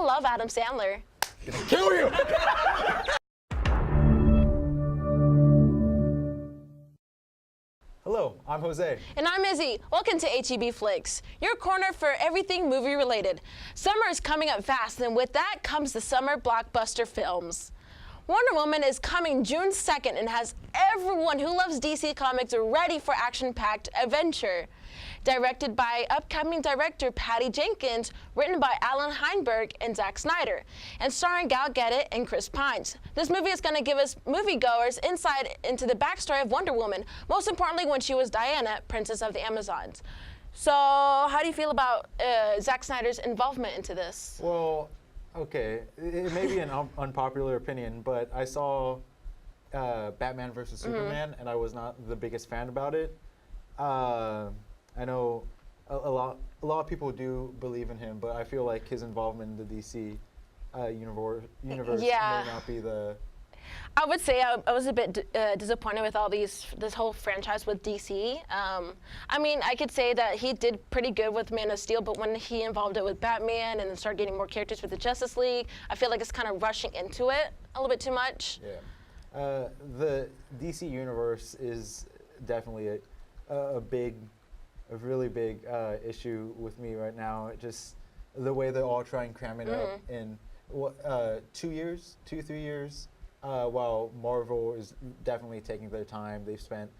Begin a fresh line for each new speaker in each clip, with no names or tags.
I love Adam Sandler.
Gonna kill you! Hello, I'm Jose.
And I'm Izzy. Welcome to HEBFlix, your corner for everything movie related. Summer is coming up fast, and with that comes the summer blockbuster films. Wonder Woman is coming June 2nd and has everyone who loves DC Comics ready for action-packed adventure. Directed by upcoming director Patty Jenkins, written by Alan Heinberg and Zack Snyder, and starring Gal Gadot and Chris Pines. This movie is going to give us moviegoers insight into the backstory of Wonder Woman, most importantly when she was Diana, Princess of the Amazons. So, how do you feel about Zack Snyder's involvement into this?
Well, okay, it may be an unpopular opinion, but I saw Batman vs. Superman, and I was not the biggest fan about it. I know a lot of people do believe in him, but I feel like his involvement in the DC universe may not be the...
I would say I was a bit disappointed with this whole franchise with DC. I mean, I could say that he did pretty good with Man of Steel, but when he involved it with Batman and then started getting more characters with the Justice League, I feel like it's kind of rushing into it a little bit too much.
Yeah. The DC universe is definitely a really big issue with me right now. Just the way they all try and cram it up in 3 years, while Marvel is definitely taking their time. They've spent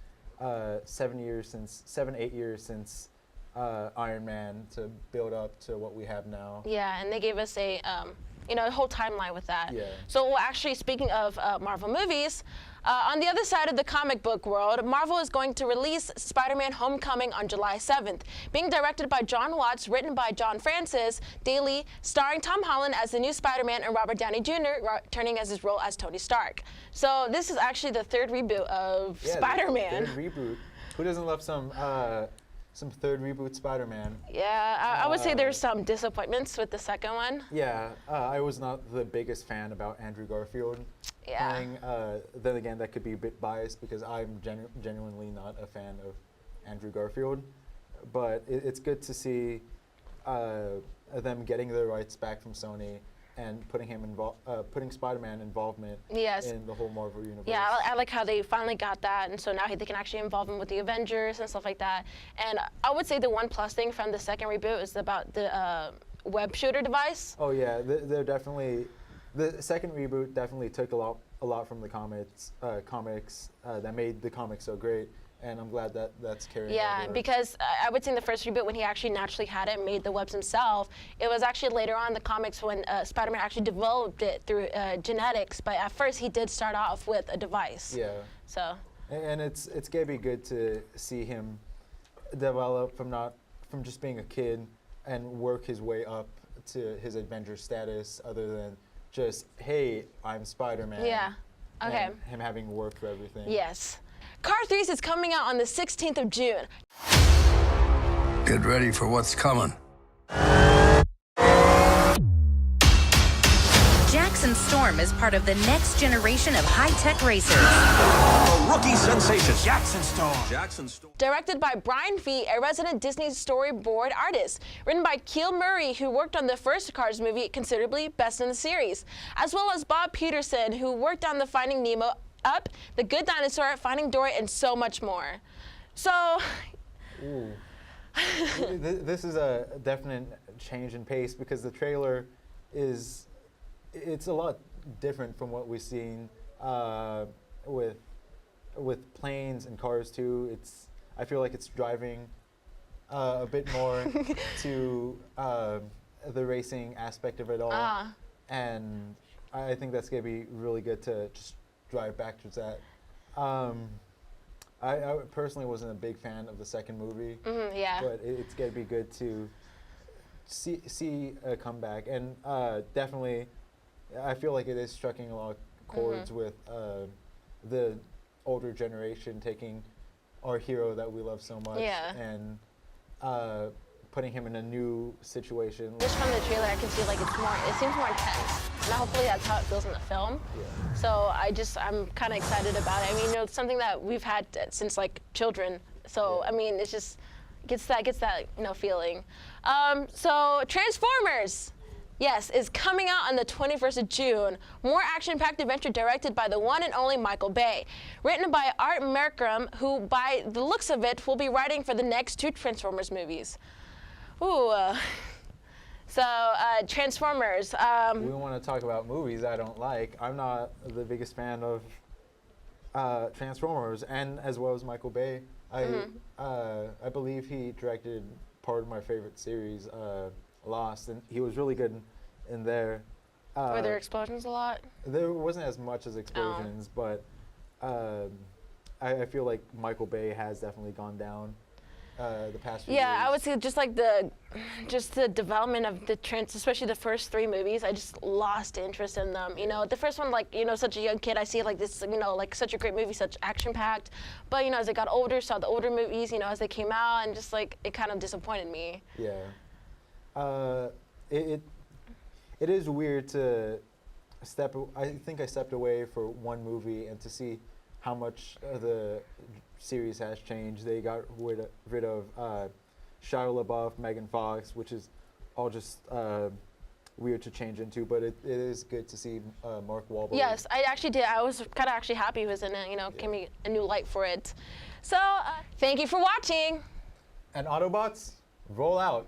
8 years since Iron Man to build up to what we have now.
Yeah, and they gave us a whole timeline with that.
Yeah.
So, well, actually, speaking of Marvel movies, on the other side of the comic book world, Marvel is going to release Spiderman Homecoming on July 7th, being directed by John Watts, written by John Francis Daley, starring Tom Holland as the new Spider-Man and Robert Downey Jr. returning as his role as Tony Stark. So this is actually the third reboot of Spider-Man.
Third reboot. Who doesn't love some third reboot Spider-Man?
Yeah, I would say there's some disappointments with the second one.
Yeah, I was not the biggest fan about Andrew Garfield.
Yeah.
Playing, then again, that could be a bit biased because I'm genuinely not a fan of Andrew Garfield. But it's good to see them getting their rights back from Sony and putting Spider-Man involvement in the whole Marvel universe.
Yeah, I like how they finally got that, and so now they can actually involve him with the Avengers and stuff like that. And I would say the one plus thing from the second reboot is about the web shooter device.
Oh yeah, they're definitely. The second reboot definitely took a lot from the comics that made the comics so great, and I'm glad that that's carrying over.
Yeah, because I would say in the first reboot when he actually naturally had it and made the webs himself, it was actually later on in the comics when Spider-Man actually developed it through genetics, but at first he did start off with a device.
Yeah.
So.
And it's gonna be good to see him develop from just being a kid and work his way up to his Avenger status, other than just, hey, I'm Spider-Man.
Yeah. Okay.
And him having worked for everything.
Yes. Car 3 is coming out on the 16th of June.
Get ready for what's coming.
Jackson Storm is part of the next generation of high-tech racers.
A rookie sensation, Jackson Storm. Jackson Storm.
Directed by Brian Fee, a resident Disney storyboard artist. Written by Keel Murray, who worked on the first Cars movie, considerably best in the series. As well as Bob Peterson, who worked on the Finding Nemo, Up, The Good Dinosaur, Finding Dory, and so much more. So...
Ooh. This is a definite change in pace because the trailer it's a lot different from what we've seen with planes and Cars too. I feel like it's driving a bit more to the racing aspect of it all, and I think that's gonna be really good to just drive back towards that. I personally wasn't a big fan of the second movie,
yeah.
but it's gonna be good to see a comeback, and definitely. I feel like it is striking a lot of chords with the older generation taking our hero that we love so much and putting him in a new situation.
Just from the trailer, I can see like it seems more intense. And hopefully that's how it feels in the film.
Yeah.
So I'm kind of excited about it. I mean, it's something that we've had since like children. So I mean, it's just gets that feeling. So Transformers. Yes, is coming out on the 21st of June. More action-packed adventure directed by the one and only Michael Bay. Written by Art Markram, who, by the looks of it, will be writing for the next 2 Transformers movies. Ooh. Transformers.
We want to talk about movies I don't like. I'm not the biggest fan of Transformers, and as well as Michael Bay. I believe he directed part of my favorite series, Lost, and he was really good in there.
Were there explosions a lot?
There wasn't as much as explosions, but I feel like Michael Bay has definitely gone down the past few years.
Yeah, I would say just like the development of the especially the first 3 movies, I just lost interest in them. You know, the first one, like, you know, such a young kid, I see it like this, you know, like such a great movie, such action-packed. But, you know, as I got older, saw the older movies, you know, as they came out, and just like, it kind of disappointed me.
Yeah. It is weird to I think I stepped away for one movie and to see how much the series has changed. They got rid of Shia LaBeouf, Megan Fox, which is all just weird to change into, but it is good to see Mark Wahlberg.
Yes, I actually did. I was kind of actually happy he was in it, you know, gave me a new light for it. So, thank you for watching.
And Autobots, roll out.